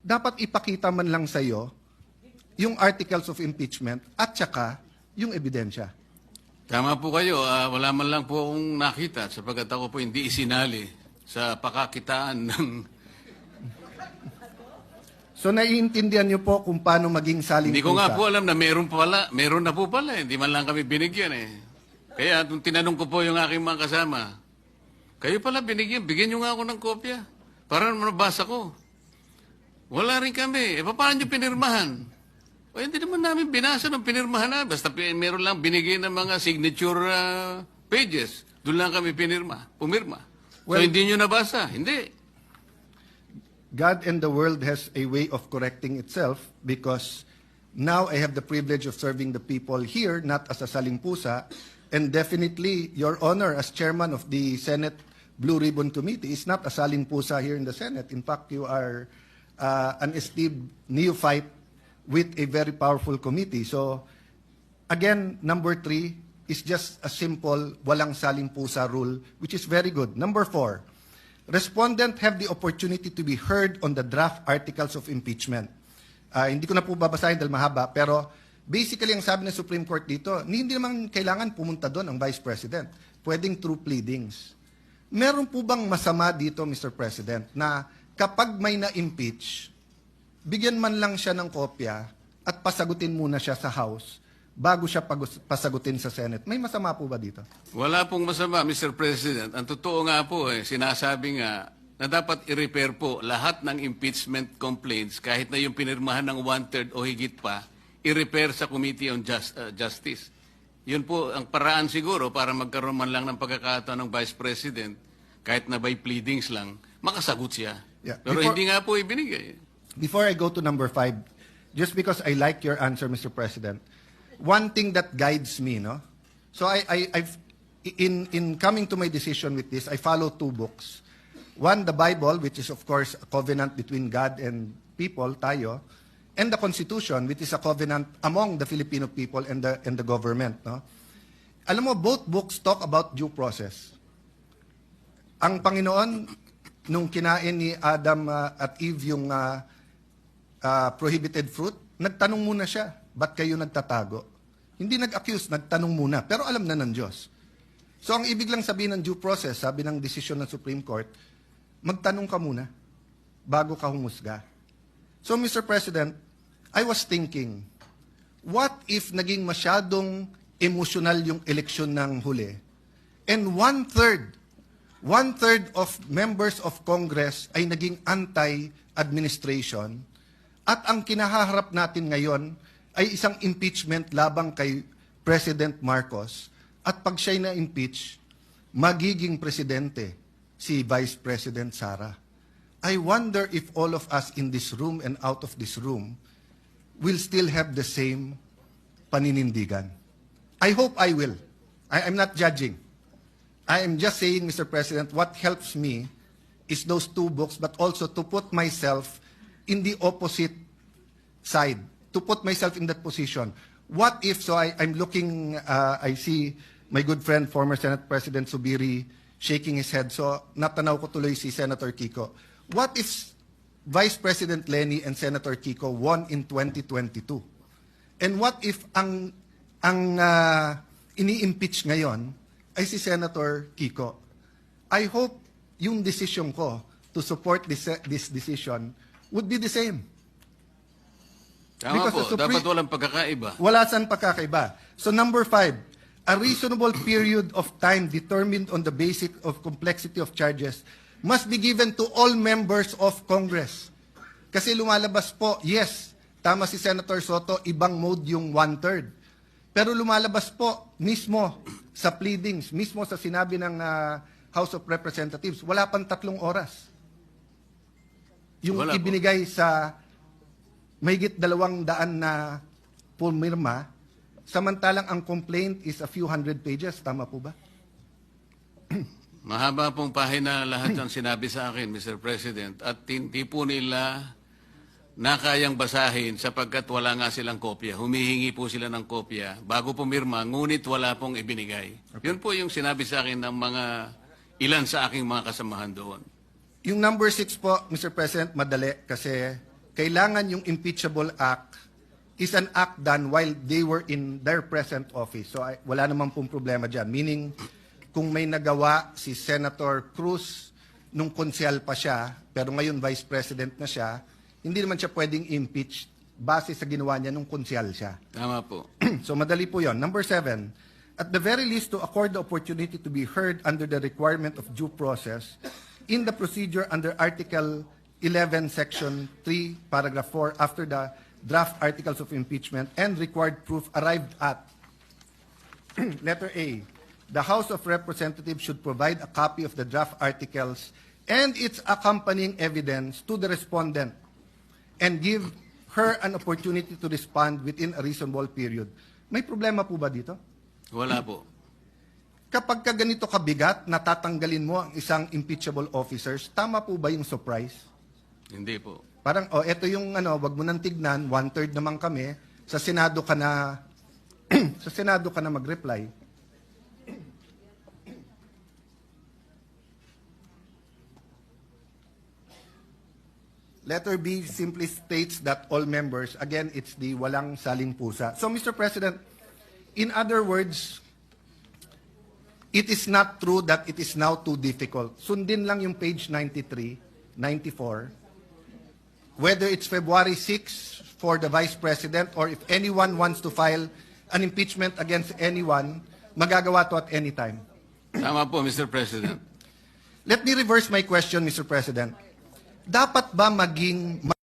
dapat ipakita man lang sa iyo yung articles of impeachment at saka yung ebidensya. Tama po kayo. Wala man lang po akong nakita sapagkat ako po hindi isinali sa pakakitaan ng... So naiintindihan niyo po kung paano maging saling Hindi ko pusa. nga po alam na meron na po pala. Hindi man lang kami binigyan eh. Kaya nung tinanong ko po yung aking mga kasama, kayo pala binigyan, bigyan nyo nga ako ng kopya para mabasa ko. Wala rin kami. Paano nyo pinirmahan? Hindi naman namin binasa ng pinirmahan na. Basta meron lang binigay ng mga signature pages. Doon lang kami pumirma. Well, so hindi nyo nabasa? Hindi. God and the world has a way of correcting itself because now I have the privilege of serving the people here, not as a saling-pusa, and definitely, Your Honor, as chairman of the Senate Blue Ribbon Committee, is not a saling-pusa here in the Senate. In fact, you are an esteemed neophyte with a very powerful committee. So, again, number 3 is just a simple walang saling-pusa rule, which is very good. Number 4, respondent have the opportunity to be heard on the draft articles of impeachment. Hindi ko na po babasahin dahil mahaba, pero basically ang sabi ng Supreme Court dito, hindi naman kailangan pumunta doon ang Vice President. Pwedeng through pleadings. Meron po bang masama dito, Mr. President, na kapag may na-impeach, bigyan man lang siya ng kopya at pasagutin muna siya sa House bago siya pasagutin sa Senate? May masama po ba dito? Wala pong masama, Mr. President. Ang totoo nga po, sinasabi nga na dapat i-repair po lahat ng impeachment complaints, kahit na yung pinirmahan ng 1/3 o higit pa, i-repair sa Committee on Justice. Yun po ang paraan siguro para magkaroon man lang ng pagkakataon ng Vice President, kahit na by pleadings lang, makasagot siya. Yeah. Pero hindi nga po ibinigay. Before I go to number 5, just because I like your answer, Mr. President, one thing that guides me, no? So in coming to my decision with this, I follow 2 books. One, the Bible, which is of course a covenant between God and people, tayo, and the Constitution, which is a covenant among the Filipino people and the government, no? Alam mo, both books talk about due process. Ang Panginoon, nung kinain ni Adam at Eve yung prohibited fruit, nagtanong muna siya, ba't kayo nagtatago? Hindi nag-accuse, nagtanong muna. Pero alam na ng Diyos. So ang ibig lang sabihin ng due process, sabi ng desisyon ng Supreme Court, magtanong ka muna bago ka humusga. So Mr. President, I was thinking, what if naging masyadong emosyonal yung eleksyon ng huli? And one-third of members of Congress ay naging anti-administration at ang kinahaharap natin ngayon ay isang impeachment labang kay President Marcos at pag siya'y na-impeach, magiging presidente si Vice President Sara. I wonder if all of us in this room and out of this room will still have the same paninindigan. I hope I will. I'm not judging. I am just saying, Mr. President, what helps me is those 2 books, but also to put myself in the opposite side, to put myself in that position. What if, so I'm looking, I see my good friend, former Senate President Zubiri, shaking his head. So natanaw ko tuloy si Senator Kiko. What if Vice President Lenny and Senator Kiko won in 2022? And what if ang ini-impeach ngayon ay si Senator Kiko? I hope yung decision ko to support this decision would be the same. Tama po, dapat walang pagkakaiba. Wala saan pagkakaiba. So number 5, a reasonable period of time determined on the basis of complexity of charges must be given to all members of Congress. Kasi lumalabas po, yes, tama si Senator Soto, ibang mode yung 1/3. Pero lumalabas po mismo sa pleadings, mismo sa sinabi ng House of Representatives, wala pang 3 oras. Yung Wala ibinigay sa mahigit 200 na pumirma, samantalang ang complaint is a few hundred pages. Tama po ba? Mahaba pong pahina lahat ng sinabi sa akin, Mr. President, at hindi po nila na kayang basahin sapagkat wala nga silang kopya. Humihingi po sila ng kopya bago pumirma, ngunit wala pong ibinigay. Okay. Yun po yung sinabi sa akin ng mga ilan sa aking mga kasamahan doon. Yung number 6 po, Mr. President, madali kasi kailangan yung impeachable act is an act done while they were in their present office. So wala naman pong problema dyan. Meaning, kung may nagawa si Senator Cruz nung konsyal pa siya, pero ngayon Vice President na siya, hindi naman siya pwedeng impeach base sa ginawa niya nung konsyal siya. Tama po. So madali po yon. Number 7, at the very least to accord the opportunity to be heard under the requirement of due process in the procedure under Article 11, Section 3, Paragraph 4, after the draft articles of impeachment and required proof arrived at. Letter A, the House of Representatives should provide a copy of the draft articles and its accompanying evidence to the respondent and give her an opportunity to respond within a reasonable period. May problema po ba dito? Wala po. Kapag ka ganito kabigat, natatanggalin mo ang isang impeachable officers, tama po ba yung surprise? Hindi po. Parang, eto yung wag mo nang tignan, 1/3 naman kami, sa Senado ka na, sa Senado ka na mag-reply. Letter B simply states that all members, again, it's the walang saling pusa. So, Mr. President, in other words, it is not true that it is now too difficult. Sundin lang yung page 93, 94, whether it's February 6 for the Vice President or if anyone wants to file an impeachment against anyone, magagawa to at any time. Tama po, Mr. President. Let me reverse my question, Mr. President. Dapat ba maging